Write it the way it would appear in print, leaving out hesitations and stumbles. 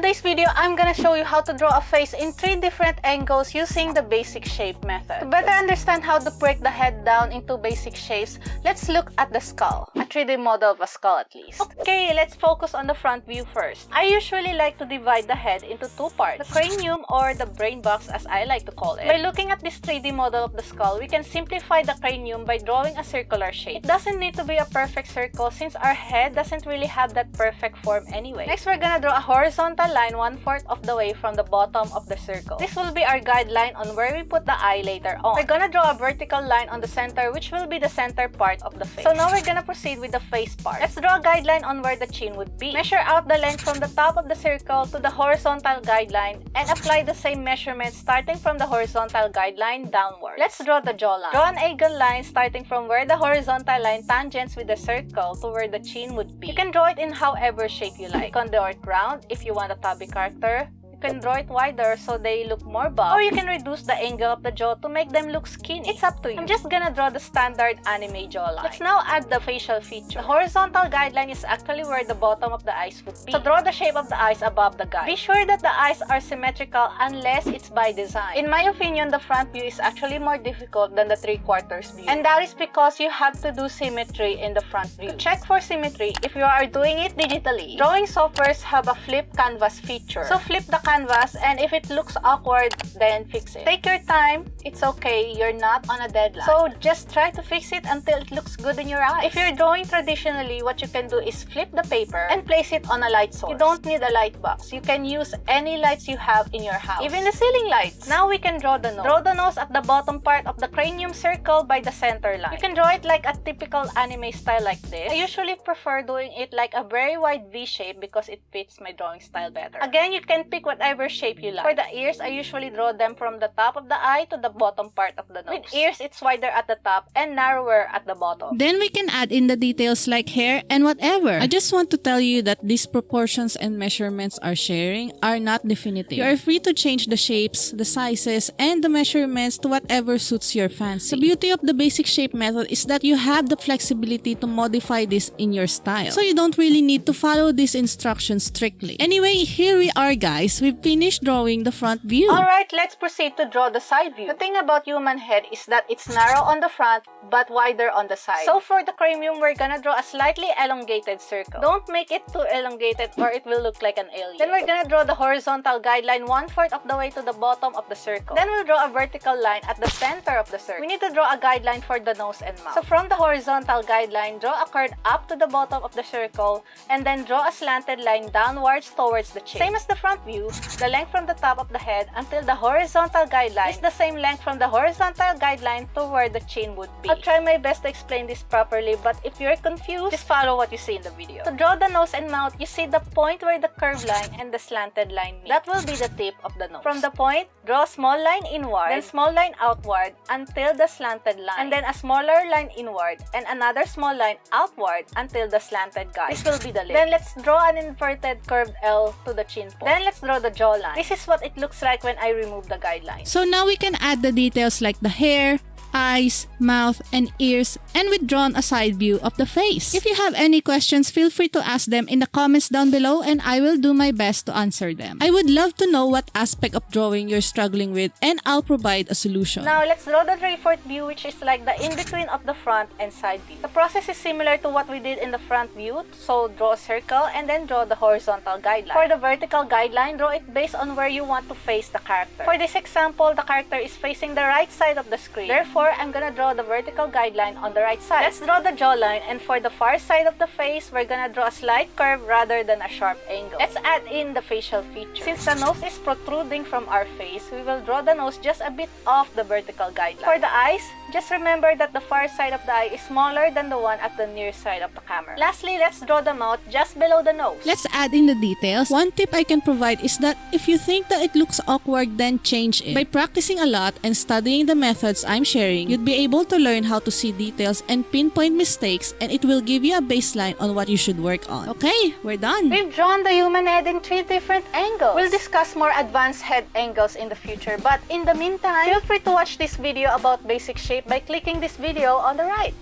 today's video, I'm gonna show you how to draw a face in 3 different angles using the basic shape method. To better understand how to break the head down into basic shapes, let's look at the skull, a 3D model of a skull at least. Okay, let's focus on the front view first. I usually like to divide the head into 2 parts, the cranium or the brain box as I like to call it. By looking at this 3D model of the skull, we can simplify the cranium by drawing a circular shape. It doesn't need to be a perfect circle since our head doesn't really have that perfect form anyway. Next, we're gonna draw a horizontal line 1/4 of the way from the bottom of the circle. This will be our guideline on where we put the eye later on. We're gonna draw a vertical line on the center which will be the center part of the face. So now we're gonna proceed with the face part. Let's draw a guideline on where the chin would be. Measure out the length from the top of the circle to the horizontal guideline and apply the same measurement starting from the horizontal guideline downward. Let's draw the jawline. Draw an angle line starting from where the horizontal line tangents with the circle to where the chin would be. You can draw it in however shape you like. You can draw it round if you want a tubby character. You can draw it wider so they look more buff, or you can reduce the angle of the jaw to make them look skinny. It's up to you. I'm just gonna draw the standard anime jawline. Let's now add the facial feature. The horizontal guideline is actually where the bottom of the eyes would be. So draw the shape of the eyes above the guide. Be sure that the eyes are symmetrical unless it's by design. In my opinion, the front view is actually more difficult than the 3/4 view. And that is because you have to do symmetry in the front view. To check for symmetry, if you are doing it digitally, drawing softwares have a flip canvas feature. So flip the canvas, and if it looks awkward, then fix it. Take your time. It's okay. You're not on a deadline. So just try to fix it until it looks good in your eyes. If you're drawing traditionally, what you can do is flip the paper and place it on a light source. You don't need a light box. You can use any lights you have in your house, even the ceiling lights. Now we can draw the nose. Draw the nose at the bottom part of the cranium circle by the center line. You can draw it like a typical anime style like this. I usually prefer doing it like a very wide V shape because it fits my drawing style better. Again, you can pick whatever shape you like. For the ears, I usually draw them from the top of the eye to the bottom part of the nose. With ears, it's wider at the top and narrower at the bottom. Then we can add in the details like hair and whatever. I just want to tell you that these proportions and measurements are sharing are not definitive. You are free to change the shapes, the sizes, and the measurements to whatever suits your fancy. The beauty of the basic shape method is that you have the flexibility to modify this in your style. So you don't really need to follow these instructions strictly. Anyway, here we are guys. We've finished drawing the front view. Alright, let's proceed to draw the side view. The thing about human head is that it's narrow on the front but wider on the side. So for the cranium, we're gonna draw a slightly elongated circle. Don't make it too elongated or it will look like an alien. Then we're gonna draw the horizontal guideline 1/4 of the way to the bottom of the circle. Then we'll draw a vertical line at the center of the circle. We need to draw a guideline for the nose and mouth. So from the horizontal guideline, draw a curve up to the bottom of the circle and then draw a slanted line downwards towards the chin. Same as the front view, the length from the top of the head until the horizontal guideline is the same length from the horizontal guideline to where the chin would be. I'll try my best to explain this properly, but if you're confused, just follow what you see in the video. To draw the nose and mouth, you see the point where the curved line and the slanted line meet. That will be the tip of the nose. From the point, draw a small line inward, then small line outward until the slanted line, and then a smaller line inward, and another small line outward until the slanted guide. This will be the lip. Then let's draw an inverted curved L to the chin point. Then let's draw the jawline. This is what it looks like when I remove the guideline. So now we can add the details like the hair, eyes, mouth, and ears, and we've drawn a side view of the face. If you have any questions, feel free to ask them in the comments down below and I will do my best to answer them. I would love to know what aspect of drawing you're struggling with and I'll provide a solution. Now, let's draw the 3/4 view, which is like the in-between of the front and side view. The process is similar to what we did in the front view, so draw a circle and then draw the horizontal guideline. For the vertical guideline, draw it based on where you want to face the character. For this example, the character is facing the right side of the screen. Therefore, I'm gonna draw the vertical guideline on the right side. Let's draw the jawline, and for the far side of the face, we're gonna draw a slight curve rather than a sharp angle. Let's add in the facial feature. Since the nose is protruding from our face, we will draw the nose just a bit off the vertical guideline. For the eyes, just remember that the far side of the eye is smaller than the one at the near side of the camera. Lastly, let's draw the mouth just below the nose. Let's add in the details. One tip I can provide is that if you think that it looks awkward, then change it. By practicing a lot and studying the methods I'm sharing, you'd be able to learn how to see details and pinpoint mistakes, and it will give you a baseline on what you should work on. Okay, we're done. We've drawn the human head in 3 different angles. We'll discuss more advanced head angles in the future, but in the meantime, feel free to watch this video about basic shape by clicking this video on the right.